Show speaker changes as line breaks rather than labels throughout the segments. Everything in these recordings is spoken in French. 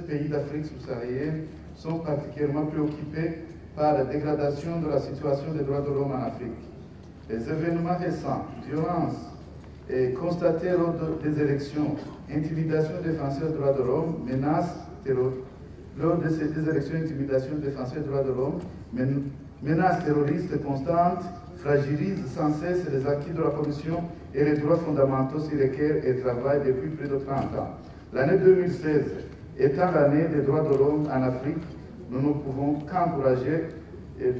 pays d'Afrique subsaharienne sont particulièrement préoccupés par la dégradation de la situation des droits de l'homme en Afrique. Les événements récents, violences constatées lors des élections, intimidation des défenseurs des droits de l'homme, menaces lors de ces élections, intimidation des défenseurs des droits de l'homme, menaces terroristes constantes fragilisent sans cesse les acquis de la Commission et les droits fondamentaux sur lesquels elle travaille depuis plus de 30 ans. L'année 2016 étant l'année des droits de l'homme en Afrique, nous ne pouvons qu'encourager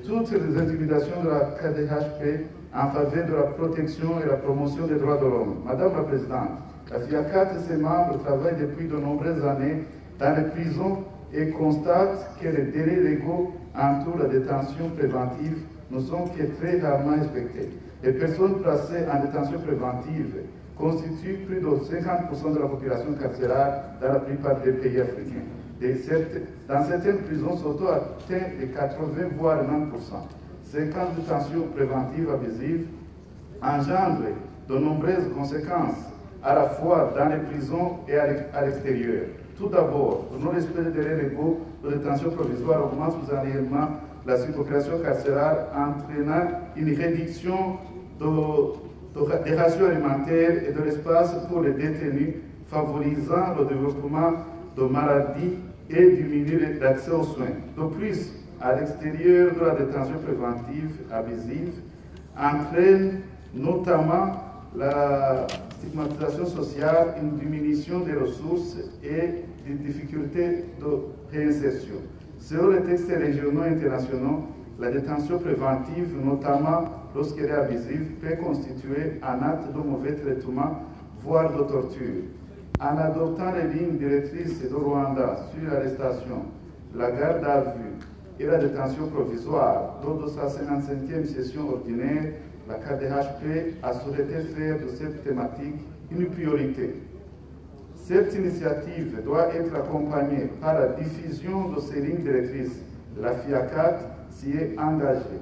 toutes les intimidations de la KDHP en faveur de la protection et la promotion des droits de l'homme. Madame la Présidente, la FIACAT et ses membres travaillent depuis de nombreuses années dans les prisons et constatent que les délais légaux entourant la détention préventive ne sont que très rarement respectés. Les personnes placées en détention préventive constituent plus de 50% de la population carcérale dans la plupart des pays africains. Dans certaines prisons, ce taux atteint les 80 voire 90%. Ces camps de détention préventive abusive engendrent de nombreuses conséquences, à la fois dans les prisons et à l'extérieur. Tout d'abord, le non-respect des délais légaux de détention provisoire augmente annuellement la surpopulation carcérale, entraînant une réduction des ratios alimentaires et de l'espace pour les détenus, favorisant le développement de maladies et diminuer l'accès aux soins. De plus, à l'extérieur de la détention préventive abusive, entraîne notamment la stigmatisation sociale, une diminution des ressources et des difficultés de réinsertion. Selon les textes régionaux et internationaux, la détention préventive, notamment lorsqu'elle est abusive, peut constituer un acte de mauvais traitement, voire de torture. En adoptant les lignes directrices de Rwanda sur l'arrestation, la garde à vue et la détention provisoire, lors de sa 55e session ordinaire, la KDHP a souhaité faire de cette thématique une priorité. Cette initiative doit être accompagnée par la diffusion de ces lignes directrices. La FIACAT s'y est engagée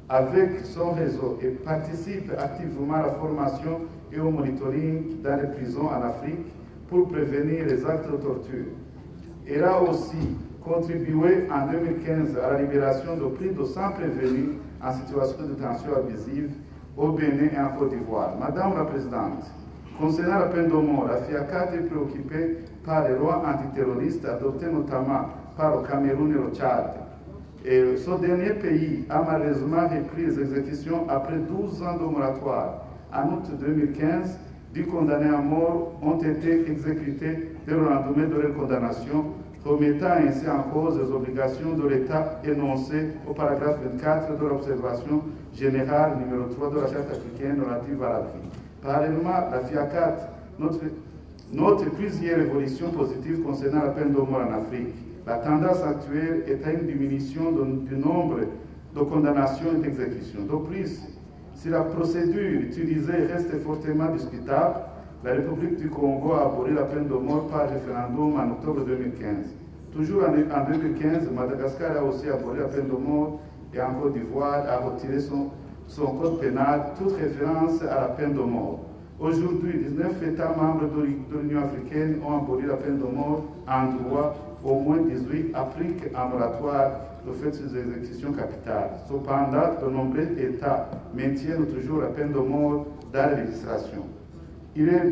avec son réseau et participe activement à la formation et au monitoring dans les prisons en Afrique pour prévenir les actes de torture. Elle a aussi contribué en 2015 à la libération de plus de 100 prévenus en situation de détention abusive au Bénin et en Côte d'Ivoire. Madame la Présidente, concernant la peine de mort, la FIACAT est préoccupée par les lois antiterroristes adoptées notamment par le Cameroun et le Tchad. Et ce dernier pays a malheureusement repris les exécutions après 12 ans de moratoire. En août 2015, 10 condamnés à mort ont été exécutés dès le lendemain de leur condamnation, remettant ainsi en cause les obligations de l'État énoncées au paragraphe 24 de l'observation générale numéro 3 de la Charte africaine relative à la vie. Parallèlement, la FIACAT note plusieurs évolutions positives concernant la peine de mort en Afrique. La tendance actuelle est à une diminution du nombre de condamnations et d'exécutions. De plus, si la procédure utilisée reste fortement discutable, la République du Congo a aboli la peine de mort par référendum en octobre 2015. Toujours en 2015, Madagascar a aussi aboli la peine de mort et en Côte d'Ivoire a retiré son code pénal toute référence à la peine de mort. Aujourd'hui, 19 États membres de l'Union africaine ont aboli la peine de mort en droit, au moins 18 appliquent un moratoire le fait des exécutions capitales. Cependant, de nombreux États maintiennent toujours la peine de mort dans la législation. Il est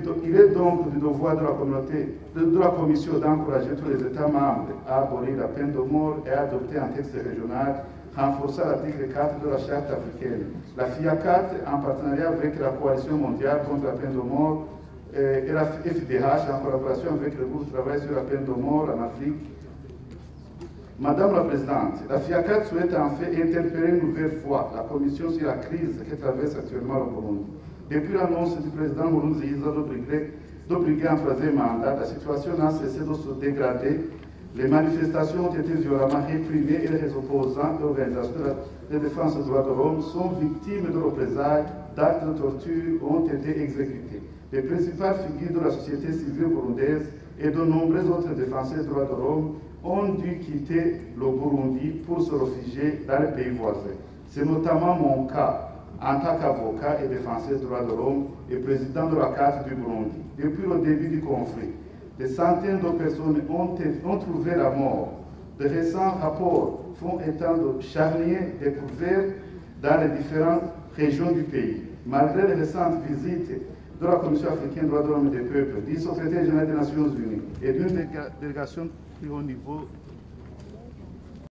donc du devoir de la Commission d'encourager tous les États membres à abolir la peine de mort et à adopter un texte régional renforçant l'article 4 de la Charte africaine. La FIACAT, en partenariat avec la Coalition mondiale contre la peine de mort et la FIDH, en collaboration avec le groupe de travail sur la peine de mort en Afrique. Madame la Présidente, la FIACAT souhaite en fait interpeller une nouvelle fois la Commission sur la crise que traverse actuellement le Burundi. Depuis l'annonce du président Nkurunziza de briguer un troisième mandat, la situation n'a cessé de se dégrader. Les manifestations ont été violemment réprimées et les opposants et organisations de défense des droits de l'homme sont victimes de représailles, d'actes de torture ont été exécutés. Les principales figures de la société civile burundaise et de nombreux autres défenseurs des droits de l'homme ont dû quitter le Burundi pour se réfugier dans les pays voisins. C'est notamment mon cas en tant qu'avocat et défenseur des droits de l'homme et président de la CAF du Burundi. Depuis le début du conflit, des centaines de personnes ont trouvé la mort. De récents rapports font état de charniers découverts dans les différentes régions du pays. Malgré les récentes visites de la Commission africaine des droits de l'homme et des peuples, du secrétaire général des Nations Unies et d'une délégation plus haut niveau